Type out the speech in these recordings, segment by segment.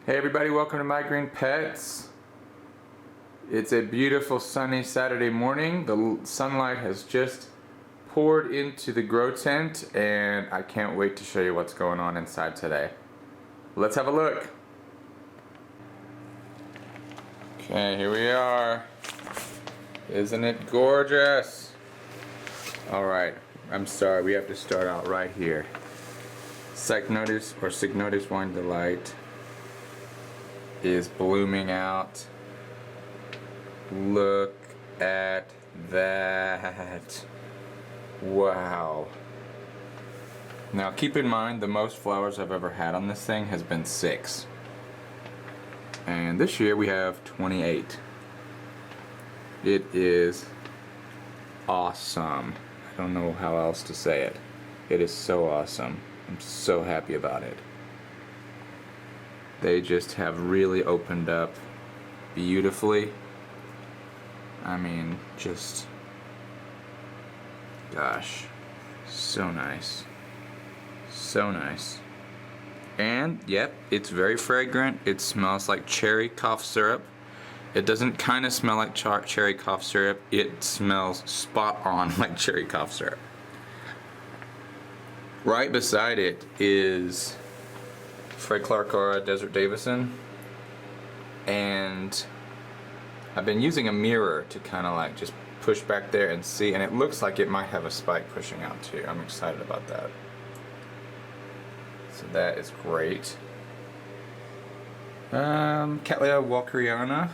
Hey everybody, welcome to My Green Pets. It's a beautiful sunny Saturday morning. The sunlight has just poured into the grow tent and I can't wait to show you what's going on inside today. Let's have a look. Okay, here we are. Isn't it gorgeous? Alright, I'm sorry, we have to start out right here. Cycnodes Wine Delight is blooming out. Look at that. Wow. Now keep in mind the most flowers I've ever had on this thing has been 6. And this year we have 28. It is awesome. I don't know how else to say it. It is so awesome. I'm so happy about it. They just have really opened up beautifully. I mean, just, gosh, so nice. So nice. And, yep, it's very fragrant. It smells like cherry cough syrup. It doesn't kind of smell like cherry cough syrup. It smells spot on like cherry cough syrup. Right beside it is Clarkora Desert Davison, and I've been using a mirror to kind of like just push back there and see, and it looks like it might have a spike pushing out too. I'm excited about that. So that is great. Cattleya Walkeriana,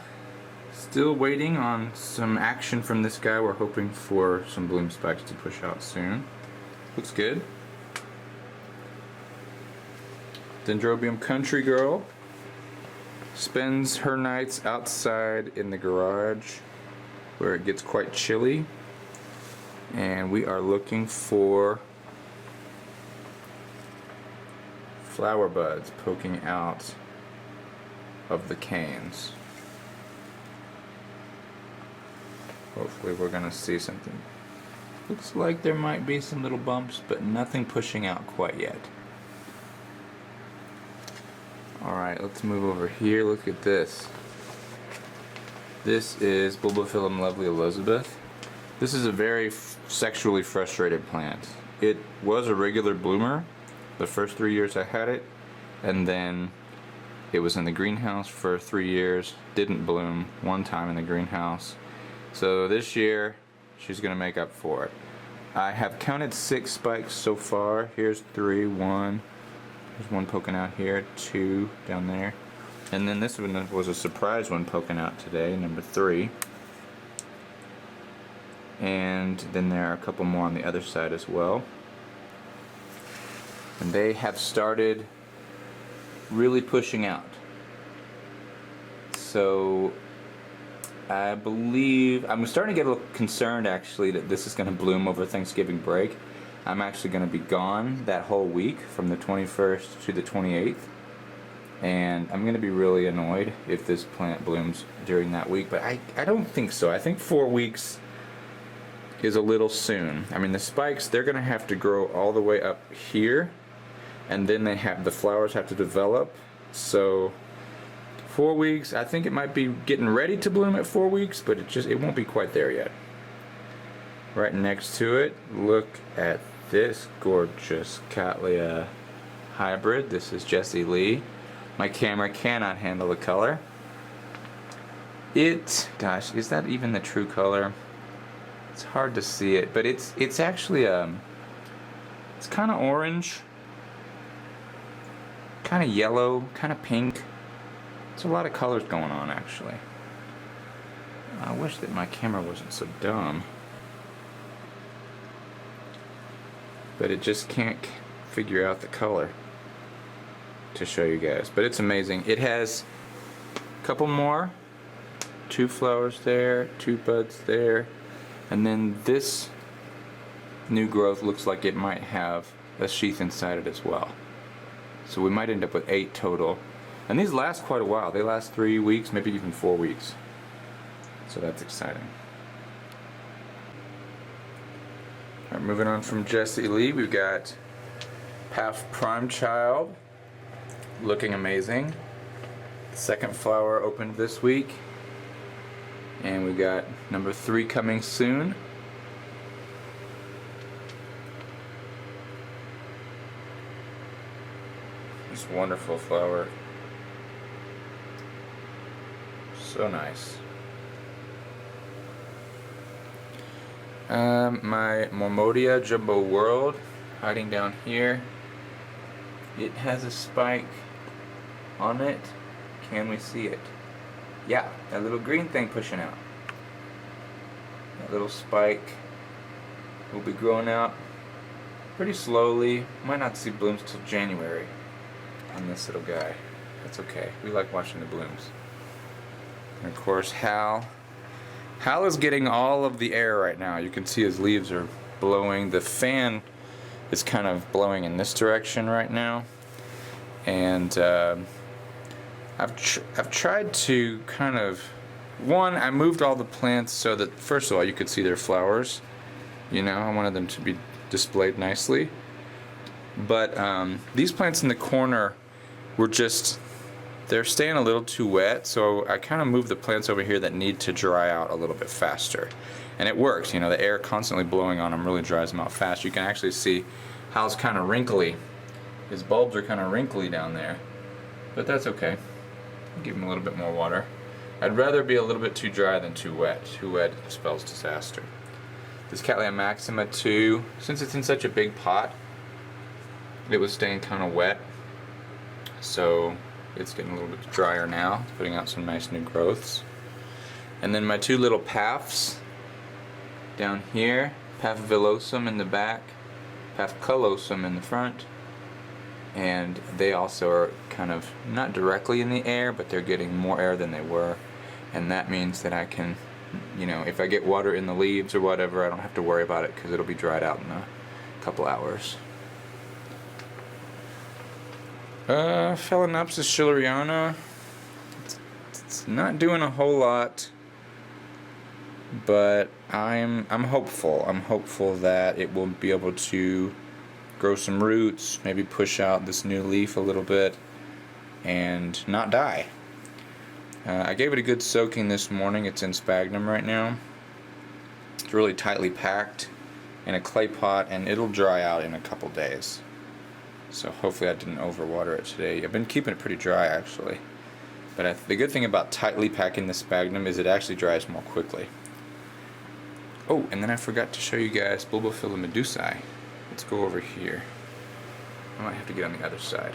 still waiting on some action from this guy. We're hoping for some bloom spikes to push out soon. Looks good. Dendrobiumcountrygirl spends her nights outside in the garage where it gets quite chilly, and we are looking for flower buds poking out of the canes. Hopefully we're gonna see something. Looks like there might be some little bumps, but nothing pushing out quite yet. Alright, let's move over here. Look at this. This is Bulbaphyllum Lovely Elizabeth. This is a very sexually frustrated plant. It was a regular bloomer the first 3 years I had it, and then it was in the greenhouse for 3 years. Didn't bloom one time in the greenhouse. So this year, she's gonna make up for it. I have counted 6 spikes so far. Here's 3, 1. There's 1 poking out here, 2 down there. And then this one was a surprise one poking out today, number 3. And then there are a couple more on the other side as well. And they have started really pushing out. So I believe, I'm starting to get a little concerned actually that this is going to bloom over Thanksgiving break. I'm actually going to be gone that whole week from the 21st to the 28th, and I'm going to be really annoyed if this plant blooms during that week, but I don't think so. I think 4 weeks is a little soon. I mean, the spikes, they're going to have to grow all the way up here, and then the flowers have to develop. So 4 weeks, I think it might be getting ready to bloom at 4 weeks, but it won't be quite there yet. Right next to it, look at this gorgeous Cattleya hybrid. This is Jessie Lee. My camera cannot handle the color. Gosh, is that even the true color? It's hard to see it, but it's actually it's kind of orange, kind of yellow, kind of pink. It's a lot of colors going on actually. I wish that my camera wasn't so dumb. But it just can't figure out the color to show you guys. But it's amazing. It has a couple more. 2 flowers there, 2 buds there. And then this new growth looks like it might have a sheath inside it as well. So we might end up with 8 total. And these last quite a while. They last 3 weeks, maybe even 4 weeks. So that's exciting. Alright, moving on from Jessie Lee, we've got Half Prime Child, looking amazing. Second flower opened this week, and we got number 3 coming soon. This wonderful flower, so nice. My Mormodia Jumbo World, hiding down here. It has a spike on it. Can we see it? Yeah, that little green thing pushing out. That little spike will be growing out pretty slowly. Might not see blooms till January on this little guy. That's okay. We like watching the blooms. And of course, Hal. Hal is getting all of the air right now. You can see his leaves are blowing. The fan is kind of blowing in this direction right now. And I've tried to kind of, I moved all the plants so that, first of all, you could see their flowers. You know, I wanted them to be displayed nicely. But these plants in the corner were just, they're staying a little too wet, so I kind of moved the plants over here that need to dry out a little bit faster. And it works, you know, the air constantly blowing on them really dries them out fast. You can actually see Hal's kind of wrinkly. His bulbs are kind of wrinkly down there. But that's okay. Give him a little bit more water. I'd rather be a little bit too dry than too wet. Too wet spells disaster. This Catalan Maxima too, since it's in such a big pot, it was staying kind of wet. So it's getting a little bit drier now, putting out some nice new growths. And then my 2 little paphs down here, Papavillosum in the back, Papculosum in the front, and they also are kind of not directly in the air, but they're getting more air than they were, and that means that I can, you know, if I get water in the leaves or whatever, I don't have to worry about it because it'll be dried out in a couple hours. Phalaenopsis Chiliana, it's not doing a whole lot, but I'm hopeful. I'm hopeful that it will be able to grow some roots, maybe push out this new leaf a little bit, and not die. I gave it a good soaking this morning. It's in sphagnum right now. It's really tightly packed in a clay pot, and it'll dry out in a couple days. So hopefully I didn't overwater it today. I've been keeping it pretty dry actually. But the good thing about tightly packing the sphagnum is it actually dries more quickly. Oh, and then I forgot to show you guys Bulbaphyllum Medusa. Let's go over here. I might have to get on the other side.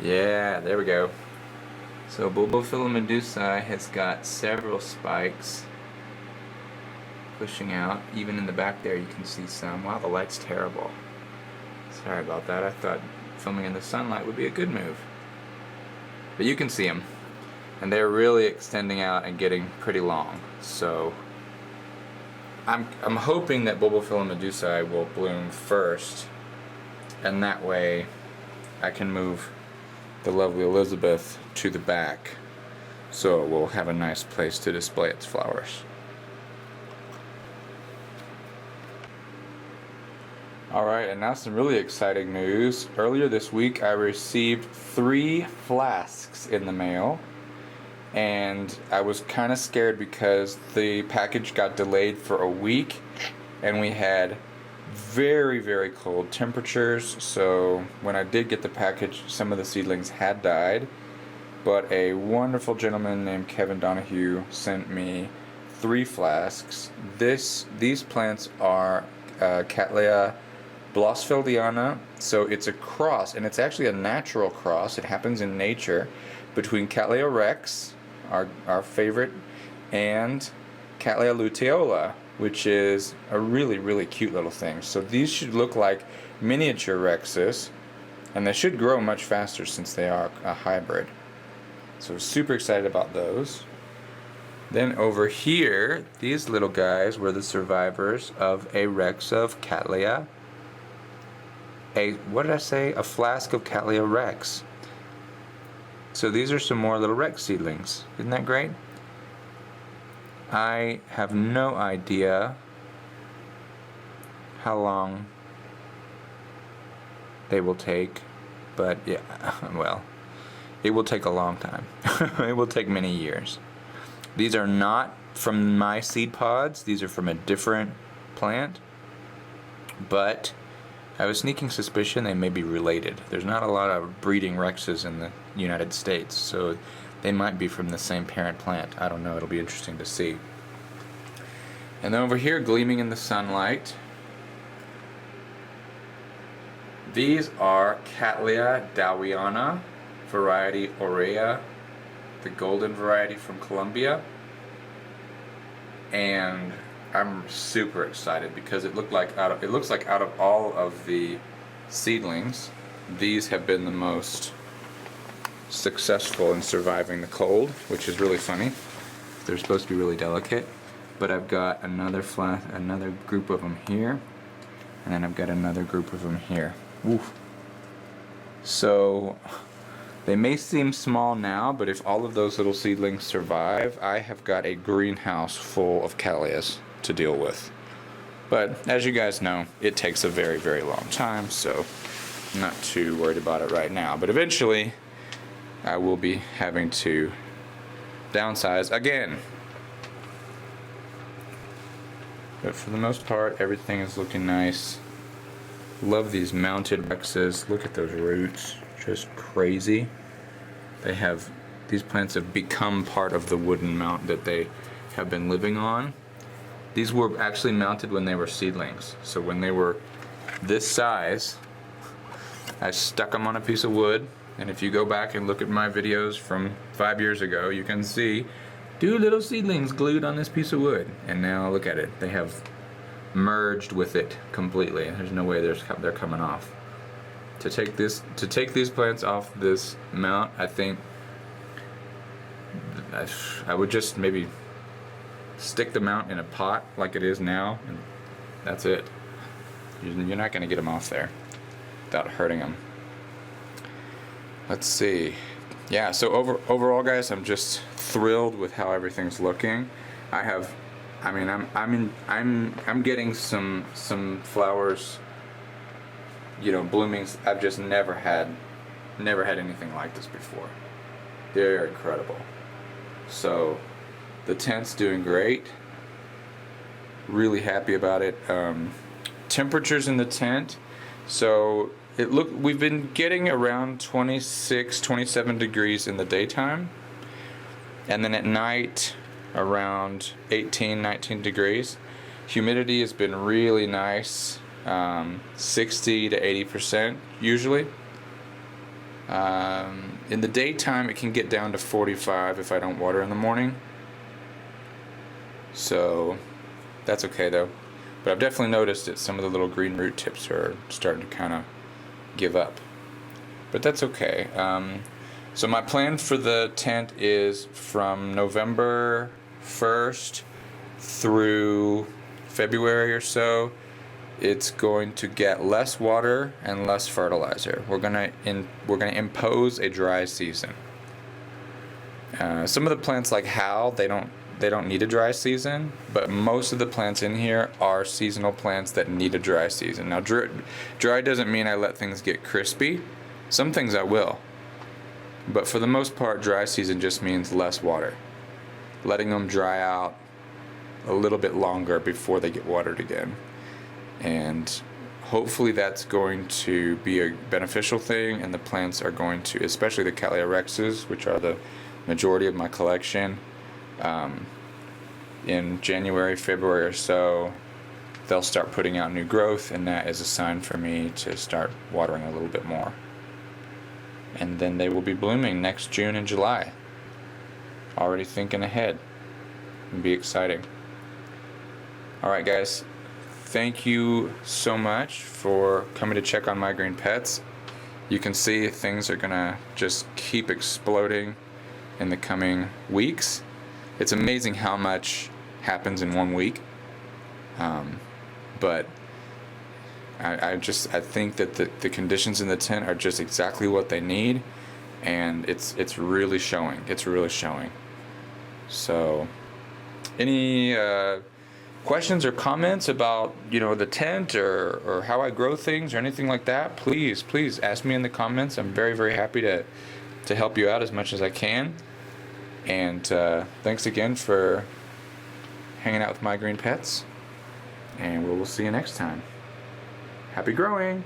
Yeah, there we go. So Bulbaphyllum Medusa has got several spikes pushing out. Even in the back there you can see some. Wow, the light's terrible. Sorry about that. I thought filming in the sunlight would be a good move. But you can see them. And they're really extending out and getting pretty long. So I'm hoping that Bulbaphyllum Medusa will bloom first, and that way I can move the lovely Elizabeth to the back so it will have a nice place to display its flowers. Alright, and now some really exciting news. Earlier this week I received 3 flasks in the mail, and I was kind of scared because the package got delayed for a week and we had very, very cold temperatures, so when I did get the package some of the seedlings had died, but a wonderful gentleman named Kevin Donahue sent me 3 flasks. These plants are Cattleya Blosfeldiana, so it's a cross, and it's actually a natural cross. It happens in nature between Cattleya rex, our favorite, and Cattleya luteola, which is a really, really cute little thing. So these should look like miniature rexes, and they should grow much faster since they are a hybrid. So super excited about those. Then over here, these little guys were the survivors of a rex of Cattleya. What did I say? A flask of Cattleya rex. So these are some more little rex seedlings. Isn't that great? I have no idea how long they will take but yeah, well, it will take a long time. It will take many years. These are not from my seed pods. These are from a different plant, but I have a sneaking suspicion they may be related. There's not a lot of breeding Rexes in the United States, so they might be from the same parent plant. I don't know. It'll be interesting to see. And then over here, gleaming in the sunlight, these are Cattleya dowiana, variety Aurea, the golden variety from Colombia. And I'm super excited because it looks like out of all of the seedlings, these have been the most successful in surviving the cold, which is really funny. They're supposed to be really delicate, but I've got another group of them here, and then I've got another group of them here. Oof. So they may seem small now, but if all of those little seedlings survive, I have got a greenhouse full of Cattleyas to deal with. But as you guys know, it takes a very, very long time, so I'm not too worried about it right now. But eventually, I will be having to downsize again. But for the most part, everything is looking nice. Love these mounted Rexes. Look at those roots. Just crazy. These plants have become part of the wooden mount that they have been living on. These were actually mounted when they were seedlings. So when they were this size, I stuck them on a piece of wood. And if you go back and look at my videos from 5 years ago, you can see 2 little seedlings glued on this piece of wood. And now look at it. They have merged with it completely. There's no way they're coming off. To take these plants off this mount, I think I would just maybe stick the mount in a pot like it is now, and that's it. You're not going to get them off there without hurting them. Let's see. Yeah, so overall, guys, I'm just thrilled with how everything's looking. I'm getting some flowers, you know, blooming. I've just never had anything like this before. They're incredible. So the tent's doing great. Really happy about it. Temperatures in the tent. So we've been getting around 26, 27 degrees in the daytime, and then at night around 18, 19 degrees. Humidity has been really nice, 60 to 80% usually. In the daytime it can get down to 45 if I don't water in the morning. So that's okay though. But I've definitely noticed that some of the little green root tips are starting to kind of give up. But that's okay. So my plan for the tent is from November 1st through February or so. It's going to get less water and less fertilizer. We're gonna impose a dry season. Some of the plants like Hal, they don't need a dry season, but most of the plants in here are seasonal plants that need a dry season. Now, dry doesn't mean I let things get crispy. Some things I will, but for the most part, dry season just means less water, letting them dry out a little bit longer before they get watered again. And hopefully that's going to be a beneficial thing, and the plants are going to, especially the Cattleya rexes, which are the majority of my collection, in January, February or so, they'll start putting out new growth, and that is a sign for me to start watering a little bit more. And then they will be blooming next June and July. Already thinking ahead. It'll be exciting. Alright guys, thank you so much for coming to check on my green pets. You can see things are gonna just keep exploding in the coming weeks. It's amazing how much happens in 1 week, but I think that the conditions in the tent are just exactly what they need, and it's really showing. It's really showing. So any questions or comments about, you know, the tent or how I grow things or anything like that, please ask me in the comments. I'm very, very happy to help you out as much as I can. And thanks again for hanging out with My Green Pets. And we'll see you next time. Happy growing!